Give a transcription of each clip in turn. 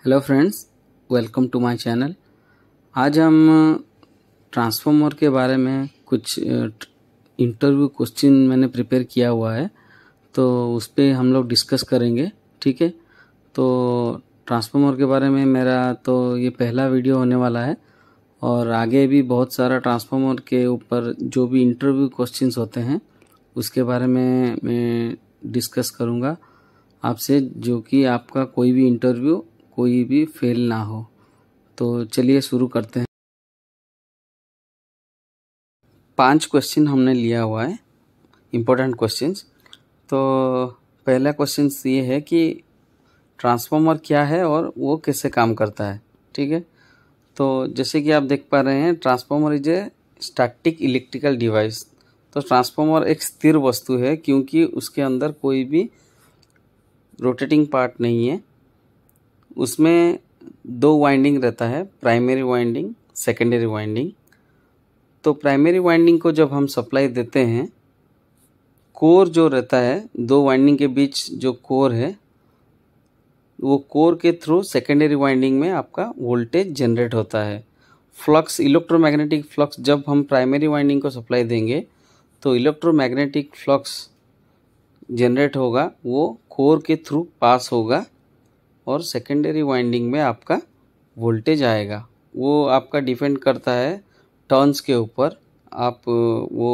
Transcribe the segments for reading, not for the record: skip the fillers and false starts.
Hello friends, welcome to my channel. आज हम transformer के बारे में कुछ इंटरव्यू क्वेश्चन मैंने प्रिपेयर किया हुआ है, तो उस पर हम लोग डिस्कस करेंगे। ठीक है, तो ट्रांसफार्मर के बारे में मेरा तो ये पहला वीडियो होने वाला है और आगे भी बहुत सारा ट्रांसफार्मर के ऊपर जो भी इंटरव्यू क्वेश्चंस होते हैं उसके बारे में मैं डिस्कस करूँगा आपसे, जो कि आपका कोई भी इंटरव्यू कोई भी फेल ना हो। तो चलिए शुरू करते हैं। 5 क्वेश्चन हमने लिया हुआ है, इम्पोर्टेंट क्वेश्चंस। तो पहला क्वेश्चन ये है कि ट्रांसफार्मर क्या है और वो कैसे काम करता है। ठीक है, तो जैसे कि आप देख पा रहे हैं, transformer is a static electrical device. तो ट्रांसफार्मर एक स्थिर वस्तु है क्योंकि उसके अंदर कोई भी रोटेटिंग पार्ट नहीं है। उसमें 2 वाइंडिंग रहता है, प्राइमरी वाइंडिंग, सेकेंडरी वाइंडिंग। तो प्राइमरी वाइंडिंग को जब हम सप्लाई देते हैं, कोर जो रहता है 2 वाइंडिंग के बीच जो कोर है, वो कोर के थ्रू सेकेंडरी वाइंडिंग में आपका वोल्टेज जनरेट होता है। फ्लक्स, इलेक्ट्रोमैग्नेटिक फ्लक्स, जब हम प्राइमरी वाइंडिंग को सप्लाई देंगे तो इलेक्ट्रोमैग्नेटिक फ्लक्स जनरेट होगा, वो कोर के थ्रू पास होगा और सेकेंडरी वाइंडिंग में आपका वोल्टेज आएगा। वो आपका डिपेंड करता है टर्न्स के ऊपर। आप वो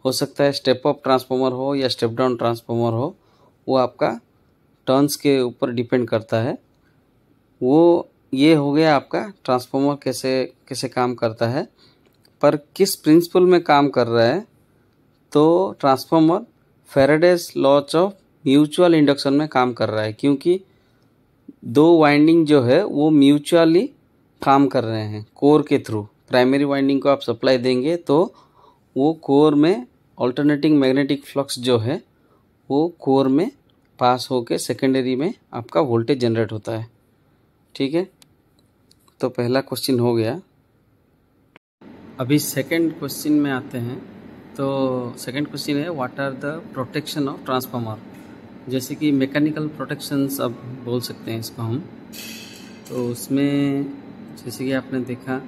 हो सकता है स्टेप अप ट्रांसफार्मर हो या स्टेप डाउन ट्रांसफार्मर हो, वो आपका टर्न्स के ऊपर डिपेंड करता है। वो ये हो गया आपका ट्रांसफार्मर कैसे काम करता है, पर किस प्रिंसिपल में काम कर रहा है। तो transformer Faraday's laws of mutual induction में काम कर रहा है, क्योंकि 2 वाइंडिंग जो है वो म्यूचुअली काम कर रहे हैं कोर के थ्रू। प्राइमरी वाइंडिंग को आप सप्लाई देंगे तो वो कोर में अल्टरनेटिंग मैग्नेटिक फ्लक्स जो है वो कोर में पास होके सेकेंडरी में आपका वोल्टेज जनरेट होता है। ठीक है, तो पहला क्वेश्चन हो गया। अभी सेकंड क्वेश्चन में आते हैं। तो सेकंड क्वेश्चन है, what are the protection of transformer. जैसे कि मैकेनिकल प्रोटेक्शंस अब बोल सकते हैं इसको हम। तो उसमें जैसे कि आपने देखा,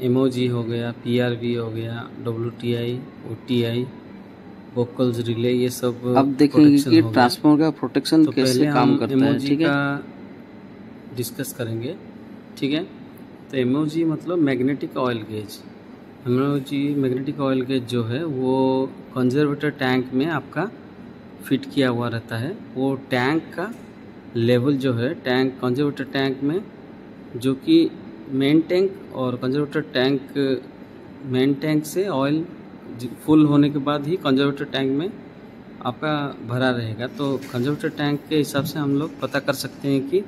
एमओजी हो गया, पीआरवी हो गया, डब्ल्यूटीआई, ओटीआई, वोकल्स रिले, ये सब अब देखेंगे कि ट्रांसफार्मर का प्रोटेक्शन तो कैसे काम करता है। ठीक है, डिस्कस करेंगे। ठीक है, तो एमओजी मतलब magnetic oil gauge. MOG magnetic oil gauge जो है वो कंजर्वेटर टैंक में आपका फिट किया हुआ रहता है। वो टैंक का लेवल जो है, टैंक कंजर्वेटर टैंक में, जो कि मेन टैंक और कंजर्वेटर टैंक, मेन टैंक से ऑयल फुल होने के बाद ही कंजर्वेटर टैंक में आपका भरा रहेगा। तो कंजर्वेटर टैंक के हिसाब से हम लोग पता कर सकते हैं कि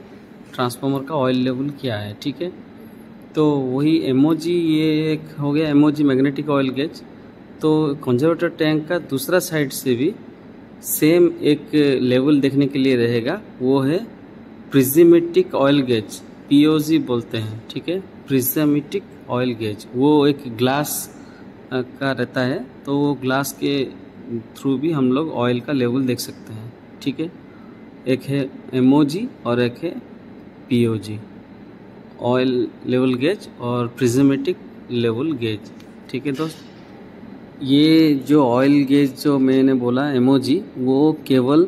ट्रांसफार्मर का ऑयल लेवल क्या है। ठीक है, तो वही एमओजी, ये एक हो गया एमओजी मैग्नेटिक ऑयल गेज। तो कंजर्वेटर टैंक का दूसरा साइड से भी सेम एक लेवल देखने के लिए रहेगा, वो है प्रिज्मेटिक ऑयल गेज, पीओजी बोलते हैं। ठीक है, प्रिज्मेटिक ऑयल गेज, वो एक ग्लास का रहता है। तो वो ग्लास के थ्रू भी हम लोग ऑयल का लेवल देख सकते हैं। ठीक है, एक है एमओजी और एक है पीओजी, ऑयल लेवल गेज और प्रिज्मेटिक लेवल गेज। ठीक है दोस्त, ये जो ऑयल गेज जो मैंने बोला एमओजी, वो केवल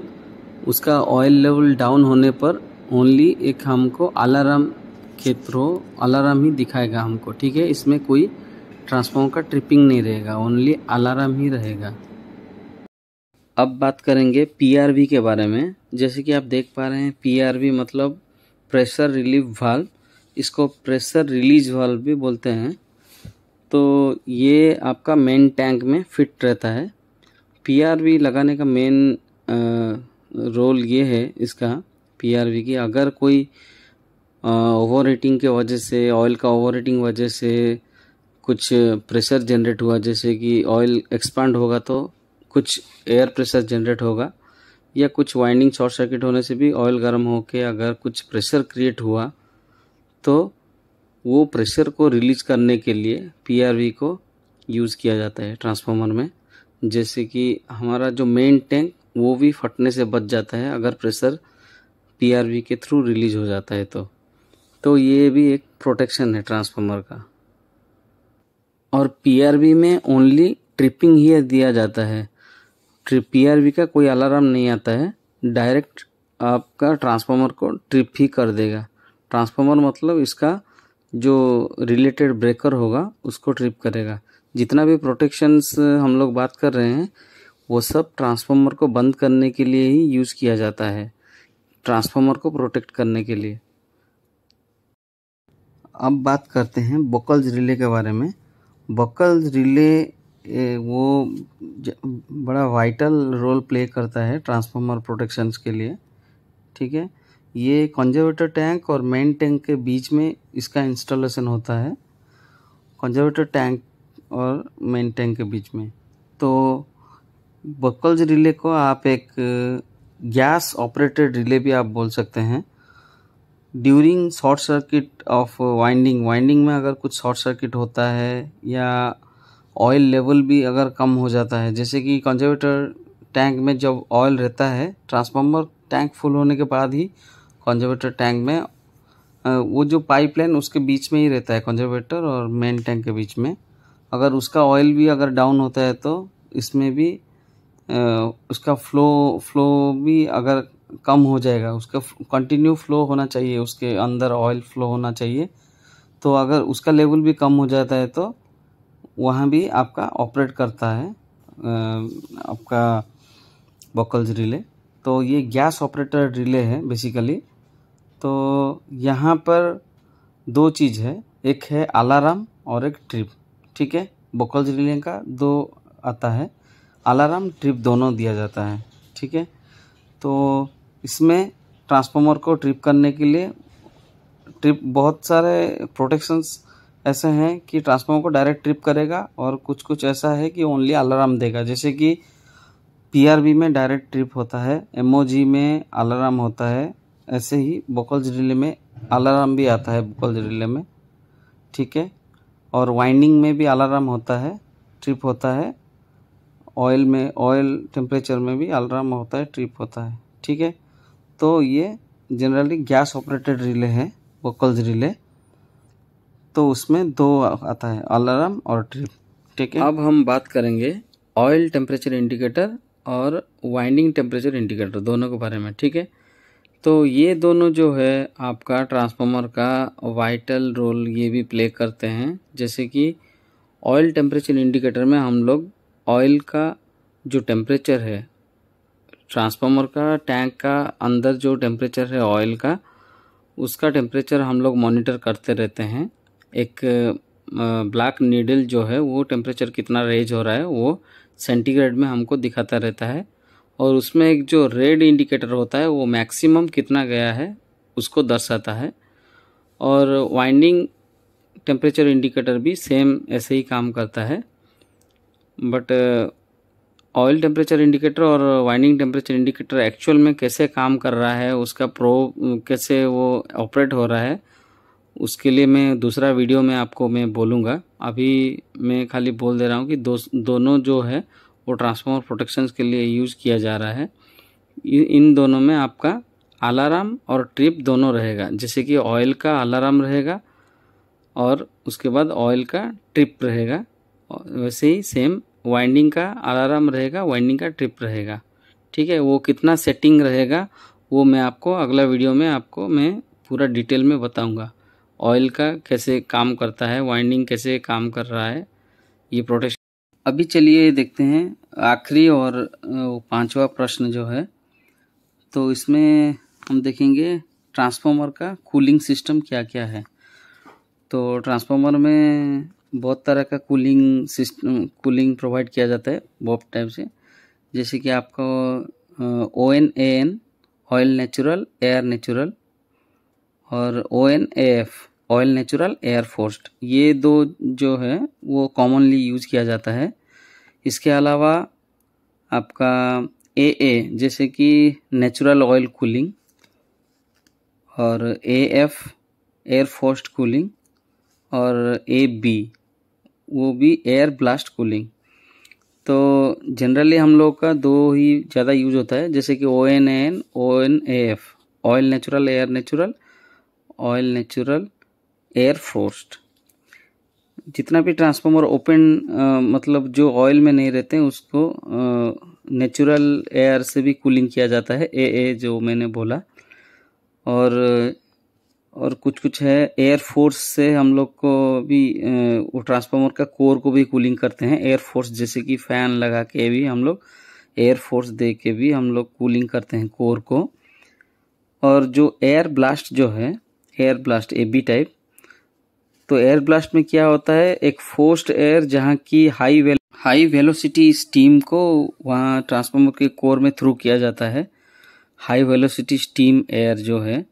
उसका ऑयल लेवल डाउन होने पर ओनली एक हमको अलार्म के थ्रू अलार्म ही दिखाएगा हमको। ठीक है, इसमें कोई ट्रांसफार्मर का ट्रिपिंग नहीं रहेगा, ओनली अलार्म ही रहेगा। अब बात करेंगे पीआरवी के बारे में। जैसे कि आप देख पा रहे हैं, पीआरवी मतलब प्रेशर रिलीफ वाल्व, इसको प्रेशर रिलीज वाल्व भी बोलते हैं। तो ये आपका मेन टैंक में फिट रहता है। पीआरवी लगाने का मेन रोल ये है इसका, पीआरवी की, अगर कोई ओवर हीटिंग के वजह से, ऑयल का ओवर हीटिंग वजह से कुछ प्रेशर जनरेट हुआ, जैसे कि ऑयल एक्सपांड होगा तो कुछ एयर प्रेशर जनरेट होगा, या कुछ वाइंडिंग शॉर्ट सर्किट होने से भी ऑयल गर्म होके अगर कुछ प्रेशर क्रिएट हुआ, तो वो प्रेशर को रिलीज करने के लिए पीआरवी को यूज़ किया जाता है ट्रांसफार्मर में। जैसे कि हमारा जो मेन टैंक, वो भी फटने से बच जाता है अगर प्रेशर पीआरवी के थ्रू रिलीज हो जाता है। तो तो ये भी एक प्रोटेक्शन है ट्रांसफार्मर का। और पीआरवी में ओनली ट्रिपिंग ही दिया जाता है, पीआरवी का कोई अलार्म नहीं आता है, डायरेक्ट आपका ट्रांसफार्मर को ट्रिप ही कर देगा। ट्रांसफार्मर मतलब इसका जो रिलेटेड ब्रेकर होगा उसको ट्रिप करेगा। जितना भी प्रोटेक्शंस हम लोग बात कर रहे हैं वो सब ट्रांसफार्मर को बंद करने के लिए ही यूज़ किया जाता है, ट्रांसफार्मर को प्रोटेक्ट करने के लिए। अब बात करते हैं बकल्स रिले के बारे में। बकल्स रिले वो बड़ा वाइटल रोल प्ले करता है ट्रांसफार्मर प्रोटेक्शंस के लिए, ठीक है। ये कंजर्वेटर टैंक और मेन टैंक के बीच में इसका इंस्टॉलेशन होता है, कंजर्वेटर टैंक और मेन टैंक के बीच में। तो बकल्स रिले को आप एक गैस ऑपरेटेड रिले भी आप बोल सकते हैं। During short circuit of winding में अगर कुछ शॉर्ट सर्किट होता है या ऑयल लेवल भी अगर कम हो जाता है, जैसे कि कंजर्वेटर टैंक में जब ऑयल रहता है, ट्रांसफार्मर टैंक फुल होने के बाद ही कंजर्वेटर टैंक में वो जो पाइपलाइन उसके बीच में ही रहता है, कंजर्वेटर और मेन टैंक के बीच में। अगर उसका ऑयल भी अगर डाउन होता है तो इसमें भी उसका फ्लो भी अगर कम हो जाएगा, उसका कंटिन्यू फ्लो होना चाहिए, उसके अंदर ऑयल फ्लो होना चाहिए। तो अगर उसका लेवल भी कम हो जाता है तो वहाँ भी आपका ऑपरेट करता है आपका बकल्स रिले। तो ये गैस ऑपरेटर रिले है बेसिकली। तो यहाँ पर दो चीज़ है, एक है अलार्म और एक ट्रिप, ठीक है। बकल्स रिले का दो आता है, अलार्म ट्रिप दोनों दिया जाता है, ठीक है। तो इसमें ट्रांसफार्मर को ट्रिप करने के लिए ट्रिप बहुत सारे प्रोटेक्शंस ऐसे हैं कि ट्रांसफार्मर को डायरेक्ट ट्रिप करेगा और कुछ ऐसा है कि ओनली अलार्म देगा। जैसे कि पीआरवी में डायरेक्ट ट्रिप होता है, एमओजी में अलार्म होता है, ऐसे ही बकल्स रिले में अलार्म भी आता है बकल्स रिले में, ठीक है। और वाइंडिंग में भी अलार्म होता है, ट्रिप होता है। ऑयल टेम्परेचर में भी अलार्म होता है, ट्रिप होता है, ठीक है। तो ये जनरली गैस ऑपरेटेड रिले है बकल्स रिले। तो उसमें दो आता है, अलार्म और ट्रिप, ठीक है। अब हम बात करेंगे ऑयल टेम्परेचर इंडिकेटर और वाइंडिंग टेम्परेचर इंडिकेटर दोनों के बारे में, ठीक है। तो ये दोनों जो है आपका ट्रांसफार्मर का वाइटल रोल ये भी प्ले करते हैं। जैसे कि ऑयल टेम्परेचर इंडिकेटर में हम लोग ऑयल का जो टेम्परेचर है, ट्रांसफार्मर का टैंक का अंदर जो टेम्परेचर है ऑयल का, उसका टेम्परेचर हम लोग मॉनिटर करते रहते हैं। एक ब्लैक नीडल जो है वो टेम्परेचर कितना रेज हो रहा है वो सेंटीग्रेड में हमको दिखाता रहता है। और उसमें एक जो रेड इंडिकेटर होता है वो मैक्सिमम कितना गया है उसको दर्शाता है। और वाइंडिंग टेम्परेचर इंडिकेटर भी सेम ऐसे ही काम करता है। बट ऑयल टेम्परेचर इंडिकेटर और वाइंडिंग टेम्परेचर इंडिकेटर एक्चुअल में कैसे काम कर रहा है, उसका कैसे वो ऑपरेट हो रहा है, उसके लिए मैं दूसरा वीडियो में आपको मैं बोलूँगा। अभी मैं खाली बोल दे रहा हूँ कि दोनों जो है वो ट्रांसफार्मर प्रोटेक्शंस के लिए यूज़ किया जा रहा है। इन दोनों में आपका अलार्म और ट्रिप दोनों रहेगा। जैसे कि ऑयल का अलार्म रहेगा और उसके बाद ऑयल का ट्रिप रहेगा, वैसे ही सेम वाइंडिंग का अलार्म रहेगा, वाइंडिंग का ट्रिप रहेगा, ठीक है। वो कितना सेटिंग रहेगा वो मैं आपको अगला वीडियो में आपको मैं पूरा डिटेल में बताऊंगा। ऑयल का कैसे काम करता है, वाइंडिंग कैसे काम कर रहा है, ये प्रोटेक्शन। अभी चलिए देखते हैं आखिरी और पांचवा प्रश्न जो है। तो इसमें हम देखेंगे ट्रांसफार्मर का कूलिंग सिस्टम क्या क्या है। तो ट्रांसफार्मर में बहुत तरह का कूलिंग प्रोवाइड किया जाता है बहुत टाइप से। जैसे कि आपको ONAN oil natural air natural और ONAF oil natural air forced, ये दो जो है वो कॉमनली यूज़ किया जाता है। इसके अलावा आपका AA जैसे कि नेचुरल ऑयल कूलिंग और AF एयर फोर्स्ड कूलिंग और AB वो भी एयर ब्लास्ट कूलिंग। तो जनरली हम लोग का दो ही ज़्यादा यूज होता है, जैसे कि ONAN ONAF oil natural air natural oil natural, air forced. जितना भी ट्रांसफार्मर ओपन मतलब जो ऑयल में नहीं रहते हैं उसको नेचुरल एयर से भी कूलिंग किया जाता है, ए जो मैंने बोला। और कुछ है एयर फोर्स से हम लोग को भी वो ट्रांसफार्मर का कोर को भी कूलिंग करते हैं। एयर फोर्स जैसे कि फैन लगा के भी हम लोग एयर फोर्स दे के भी हम लोग कूलिंग करते हैं कोर को। और जो एयर ब्लास्ट जो है, एयर ब्लास्ट एबी टाइप, तो एयर ब्लास्ट में क्या होता है, एक फोर्स्ड एयर जहाँ की हाई वेलोसिटी स्टीम को वहाँ ट्रांसफार्मर के कोर में थ्रू किया जाता है। हाई वेलोसिटी स्टीम एयर जो है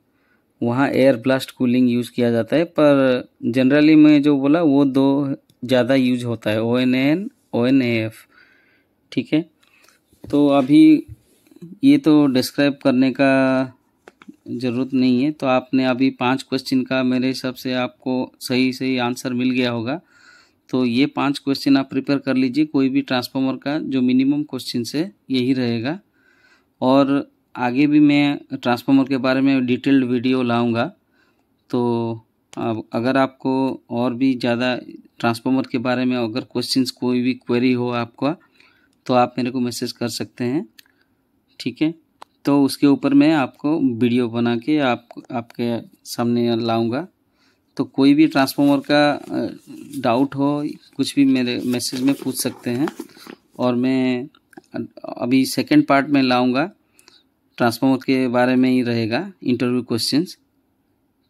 वहाँ एयर ब्लास्ट कूलिंग यूज़ किया जाता है, पर जनरली मैं जो बोला वो दो ज़्यादा यूज होता है, ONAN ONAF। ठीक है, तो अभी ये तो डिस्क्राइब करने का ज़रूरत नहीं है। तो आपने अभी 5 क्वेश्चन का मेरे हिसाब से आपको सही आंसर मिल गया होगा। तो ये 5 क्वेश्चन आप प्रिपेयर कर लीजिए। कोई भी ट्रांसफार्मर का जो मिनिमम क्वेश्चन है यही रहेगा। और आगे भी मैं ट्रांसफार्मर के बारे में डिटेल्ड वीडियो लाऊंगा। तो अगर आपको और भी ज़्यादा ट्रांसफार्मर के बारे में अगर क्वेश्चंस कोई भी क्वेरी हो आपका, तो आप मेरे को मैसेज कर सकते हैं। ठीक है, तो उसके ऊपर मैं आपको वीडियो बना के आपके सामने लाऊंगा। तो कोई भी ट्रांसफार्मर का डाउट हो, कुछ भी मेरे मैसेज में पूछ सकते हैं। और मैं अभी सेकंड पार्ट में लाऊंगा, ट्रांसफार्मर के बारे में ही रहेगा इंटरव्यू क्वेश्चंस।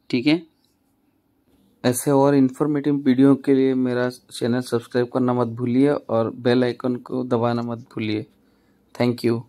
ठीक है, ऐसे और इन्फॉर्मेटिव वीडियो के लिए मेरा चैनल सब्सक्राइब करना मत भूलिए और बेल आइकन को दबाना मत भूलिए। Thank you.